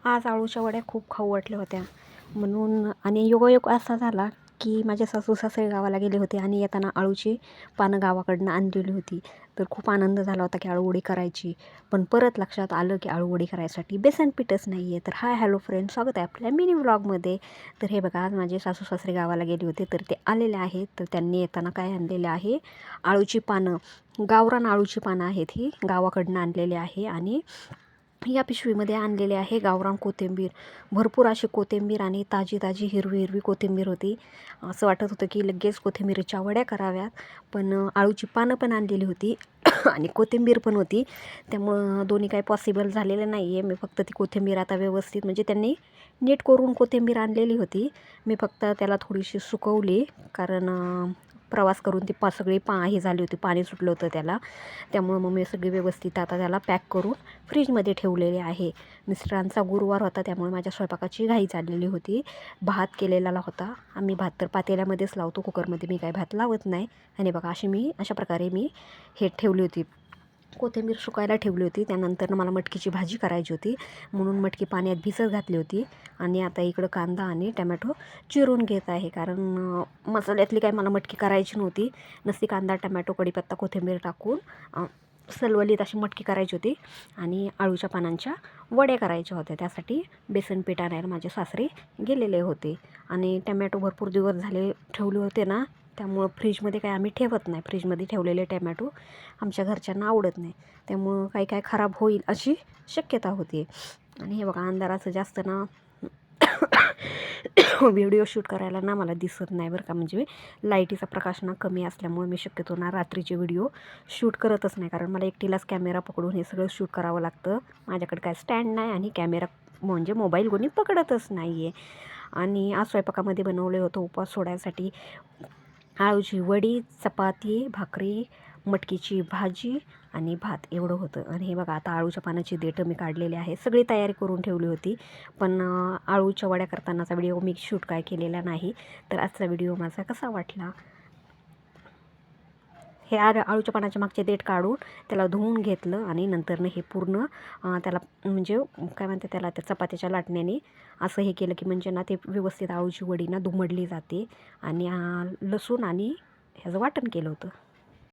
आज अळूच्या वड्या खूप खाऊ वाटल्या होत्या म्हणून आणि योगायोग असा झाला की माझे सासू सासरे गावाला गेले होते आणि येताना अळूची पानं गावाकडनं आणलेली होती. तर खूप आनंद झाला होता की अळूवडी करायची. पण परत लक्षात आलं की अळूवडी करायसाठी बेसन पीठच नाही आहे. तर हाय हॅलो फ्रेंड, स्वागत आहे आपल्या मिनी व्लॉगमध्ये. तर हे बघा, आज माझे सासू सासरे गावाला गेले होते तर ते आलेले आहेत. तर त्यांनी येताना काय आणलेलं आहे, अळूची पानं, गावरान अळूची पानं आहेत, ही गावाकडनं आणलेली आहे. आणि या पिशवीमध्ये आणलेले आहे गावरान कोथिंबीर. भरपूर अशी कोथिंबीर आणि ताजी ताजी हिरवी हिरवी कोथिंबीर होती. असं वाटत होतं की लगेच कोथिंबीरीच्या वड्या कराव्यात. पण अळूची पानं पण आणलेली होती आणि कोथिंबीर पण होती. त्यामुळं दोन्ही काही पॉसिबल झालेलं नाही आहे. मी फक्त ती कोथिंबीर आता व्यवस्थित, म्हणजे त्यांनी नीट करून कोथिंबीर आणलेली होती. मी फक्त त्याला थोडीशी सुकवली, कारण प्रवास करून ती सगळी हे झाली होती, पाणी सुटलं होतं त्याला. त्यामुळं मग मी सगळी व्यवस्थित आता त्याला पॅक करून फ्रीजमध्ये ठेवलेले आहे. मिस्टरांचा गुरुवार होता त्यामुळे माझ्या स्वयंपाकाची घाई चाललेली होती. भात केलेला होता. आम्ही भात तर पातेल्यामध्येच लावतो, कुकरमध्ये मी काही भात लावत नाही. आणि बघा, अशा प्रकारे मी हे ठेवली होती, कोथिंबीर सुकायला ठेवली होती. त्यानंतर मला मटकीची भाजी करायची होती म्हणून मटकी पाण्यात भिजत घातली होती. आणि आता इकडं कांदा आणि टमॅटो चिरून घेत आहे, कारण मसाल्यातली काय मला मटकी करायची नव्हती. नुसती कांदा टमॅटो कढीपत्ता कोथिंबीर टाकून सलवलीत अशी मटकी करायची होती आणि अळूच्या पानांच्या वड्या करायच्या होत्या. त्यासाठी बेसन पीठ आणायला माझे सासरे गेलेले होते. आणि टमॅटो भरपूर दिवस झाले ठेवले होते ना, त्यामुळं फ्रीजमध्ये काय आम्ही ठेवत नाही. फ्रीजमध्ये ठेवलेले टमॅटो आमच्या घरच्यांना आवडत नाही, त्यामुळं काही काय खराब होईल अशी शक्यता होती. आणि हे बघा, अंधाराचं जास्त ना व्हिडिओ शूट करायला ना मला दिसत नाही बरं का. म्हणजे लाईटीचा प्रकाश ना कमी असल्यामुळे मी शक्यतो ना रात्रीचे व्हिडिओ शूट करतच नाही, कारण मला एकटीलाच कॅमेरा पकडून हे सगळं शूट करावं लागतं. माझ्याकडे काय स्टँड नाही आणि कॅमेरा म्हणजे मोबाईल कोणी पकडतच नाही आहे. आणि आज स्वयंपाकामध्ये बनवले होतं उपवास सोडायसाठी अळूची वडी, चपाती, भाकरी, मटकीची भाजी आणि भात एवढं होतं. आणि हे बघा, आता अळूच्या पानाची देठं मी काढलेली आहे. सगळी तयारी करून ठेवली होती, पण अळूच्या वड्या करतानाचा व्हिडिओ मी शूट काय केलेला नाही. तर आजचा व्हिडिओ माझा कसा वाटला, हे अळूच्या पानाच्या मागचे देठ काढून त्याला धुवून घेतलं आणि नंतरनं हे पूर्ण त्याला म्हणजे काय म्हणते त्याला, त्या चपात्याच्या लाटण्याने असं हे केलं की म्हणजे ना ते व्यवस्थित अळूची वडी ना दुमडली जाते. आणि लसूण आणि ह्याचं वाटण केलं होतं.